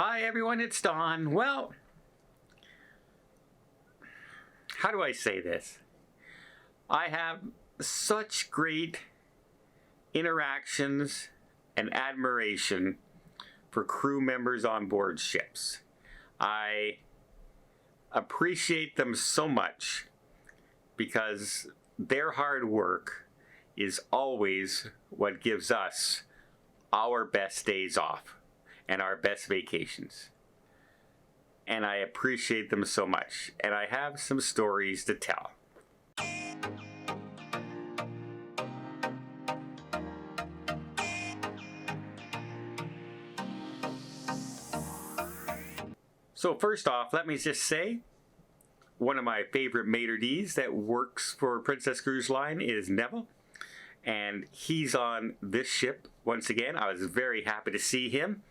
Hi everyone, it's Don. Well, how do I say this? I have such great interactions and admiration for crew members on board ships. I appreciate them so much because their hard work is always what gives us our best days off and our best vacations. And I appreciate them so much. And I have some stories to tell. So first off, let me just say, one of my favorite maitre d's that works for Princess Cruise Line is Neville. And he's on this ship once again. I was very happy to see him.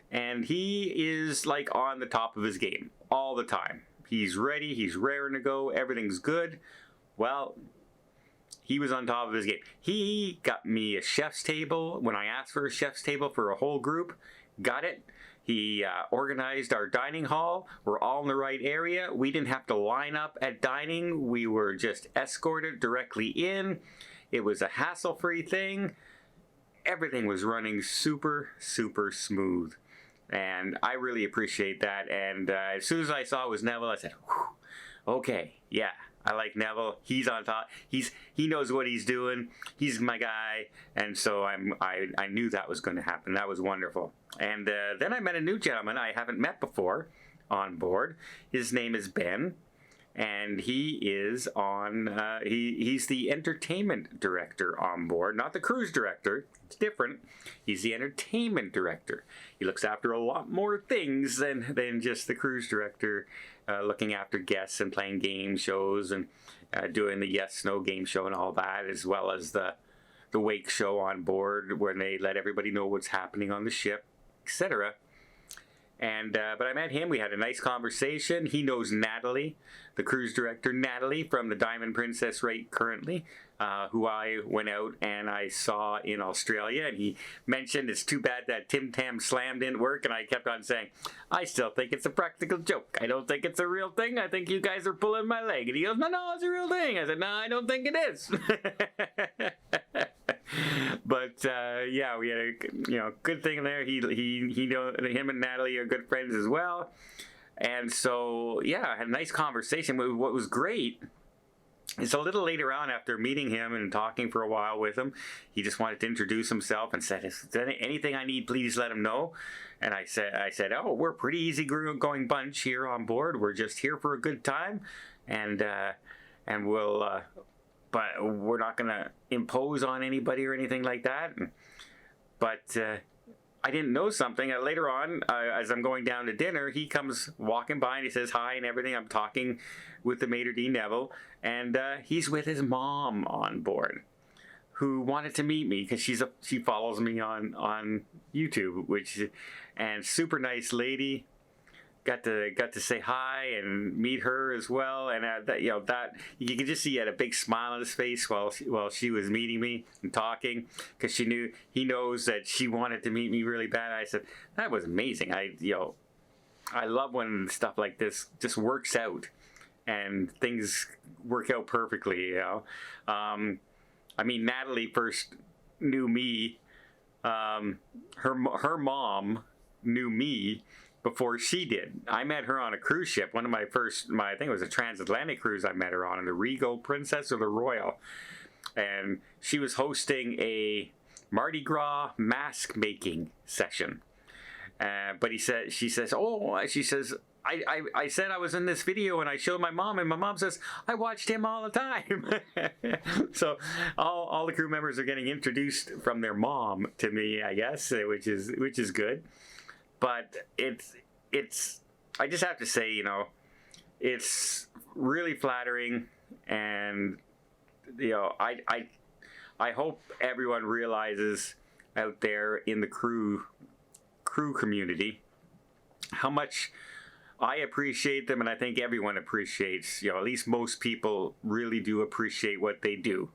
And he is like on the top of his game all the time. He's ready, he's raring to go, everything's good. Well, he was on top of his game. He got me a chef's table when I asked for a chef's table for a whole group. Got it. He organized our dining hall. We're all in the right area. We didn't have to line up at dining. We were just escorted directly in. It was a hassle-free thing. Everything was running super, super smooth. And I really appreciate that. And as soon as I saw it was Neville, I said, whew, okay, yeah, I like Neville. He's on top. He knows what he's doing. He's my guy. And so I knew that was going to happen. That was wonderful. And then I met a new gentleman I haven't met before on board. His name is Ben. And he is on, he's the entertainment director on board, not the cruise director. It's different. He's the entertainment director. He looks after a lot more things than just the cruise director, looking after guests and playing game shows and doing the Yes No game show and all that, as well as the wake show on board when they let everybody know what's happening on the ship, etc. And but I met him. We had a nice conversation. He knows Natalie, the cruise director, Natalie from the Diamond Princess right currently, who I went out and I saw in Australia. And he mentioned it's too bad that Tim Tam Slam didn't work. And I kept on saying, I still think it's a practical joke. I don't think it's a real thing. I think you guys are pulling my leg. And he goes, no, it's a real thing. I said, no, I don't think it is. But yeah, we had a good thing there. He him and Natalie are good friends as well, and so yeah, I had a nice conversation. What was great is a little later on, after meeting him and talking for a while with him, he just wanted to introduce himself and said, "Is there anything I need, please let him know." And I said, "Oh, we're a pretty easy-going bunch here on board. We're just here for a good time, and we'll." But we're not going to impose on anybody or anything like that. But I didn't know something. Later on, as I'm going down to dinner, he comes walking by and he says hi and everything. I'm talking with the maitre d' Neville, and he's with his mom on board, who wanted to meet me because she follows me on YouTube, and super nice lady. Got to say hi and meet her as well, and that you could just see he had a big smile on his face while she was meeting me and talking, because he knows that she wanted to meet me really bad. I said that was amazing. I love when stuff like this just works out and things work out perfectly. I mean, Natalie first knew me. Her mom knew me before she did. I met her on a cruise ship. One of I think it was a transatlantic cruise I met her on the Regal Princess or the Royal. And she was hosting a Mardi Gras mask making session. But she says, I said I was in this video and I showed my mom, and my mom says, I watched him all the time. So all the crew members are getting introduced from their mom to me, I guess, which is good. But I just have to say, it's really flattering, and I hope everyone realizes out there in the crew community how much I appreciate them, and I think everyone appreciates, at least most people really do appreciate what they do.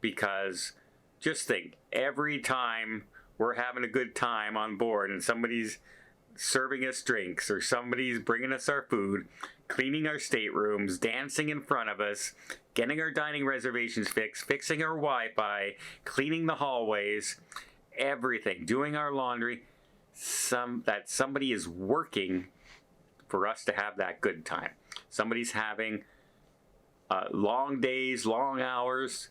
Because just think, every time we're having a good time on board and somebody's serving us drinks, or somebody's bringing us our food, cleaning our staterooms, dancing in front of us, getting our dining reservations fixed, fixing our Wi-Fi, cleaning the hallways, everything, doing our laundry. That somebody is working for us to have that good time. Somebody's having long days, long hours,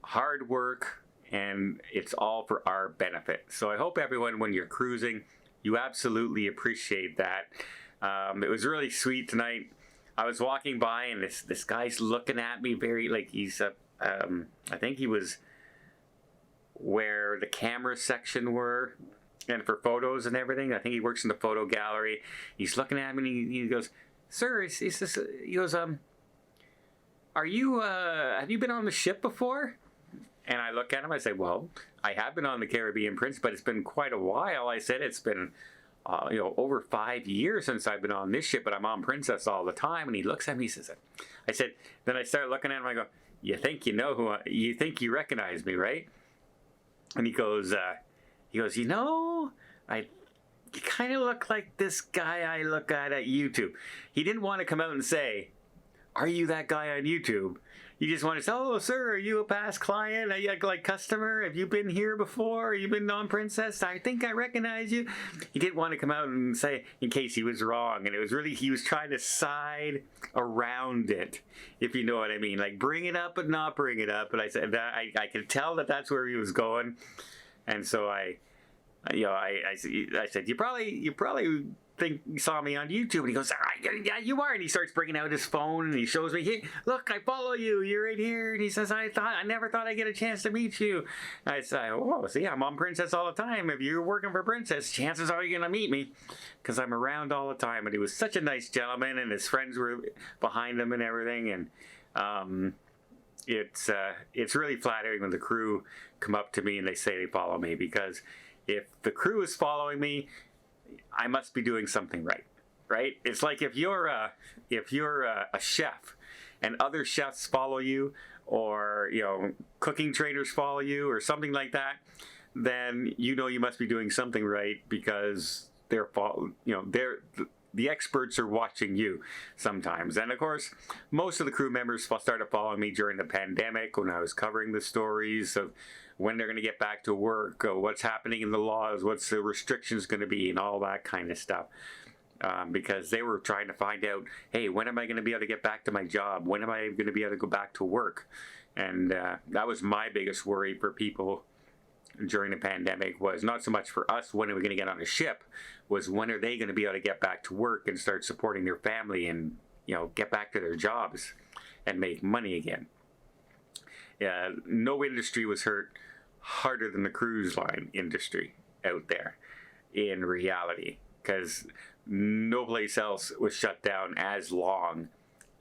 hard work, and it's all for our benefit. So I hope everyone, when you're cruising, you absolutely appreciate that. It was really sweet tonight. I was walking by, and this guy's looking at me very, like, he's I think he was where the camera section were, and for photos and everything. I think he works in the photo gallery. He's looking at me, and he goes, "Sir," he goes, "Are you, have you been on the ship before?" And I look at him, I say, "Well, I have been on the Caribbean Prince, but it's been quite a while." I said, "It's been, over 5 years since I've been on this ship, but I'm on Princess all the time." And he looks at me, he says, then I start looking at him, I go, "You think you know you think you recognize me, right?" And he goes, you kind of look like this guy I look at YouTube. He didn't want to come out and say, "Are you that guy on YouTube?" You just want to say, "Oh, sir, are you a past client? Are you like customer? Have you been here before? Have you been on Princess? I think I recognize you." He didn't want to come out and say, in case he was wrong. And it was really, he was trying to side around it, if you know what I mean. Like, bring it up but not bring it up. But I said, I could tell that that's where he was going. And so I said, you probably think you saw me on YouTube. And he goes, "Yeah, you are." And he starts bringing out his phone, and he shows me, "Hey, look, I follow you. You're right here." And he says, I never thought I'd get a chance to meet you." And I said, "Oh, see, I'm on Princess all the time. If you're working for Princess, chances are you're going to meet me, because I'm around all the time." And he was such a nice gentleman, and his friends were behind him and everything. And it's really flattering when the crew come up to me and they say they follow me, because if the crew is following me, I must be doing something right? It's like if you're a chef and other chefs follow you, or cooking trainers follow you, or something like that, then you must be doing something right, because the experts are watching you sometimes. And of course, most of the crew members started following me during the pandemic, when I was covering the stories of when they're going to get back to work, what's happening in the laws, what's the restrictions going to be, and all that kind of stuff. Because they were trying to find out, hey, when am I going to be able to get back to my job? When am I going to be able to go back to work? And that was my biggest worry for people during the pandemic, was not so much for us, when are we going to get on a ship, was when are they going to be able to get back to work and start supporting their family, and get back to their jobs and make money again. No industry was hurt harder than the cruise line industry out there, in reality, because no place else was shut down as long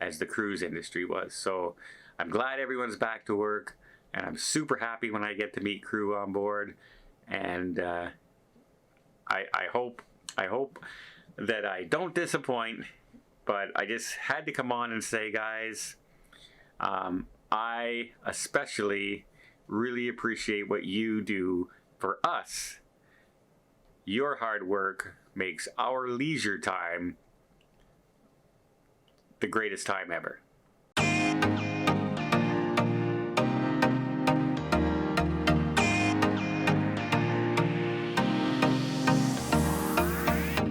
as the cruise industry was. So I'm glad everyone's back to work, and I'm super happy when I get to meet crew on board. And I hope that I don't disappoint, but I just had to come on and say, guys, I especially really appreciate what you do for us. Your hard work makes our leisure time the greatest time ever.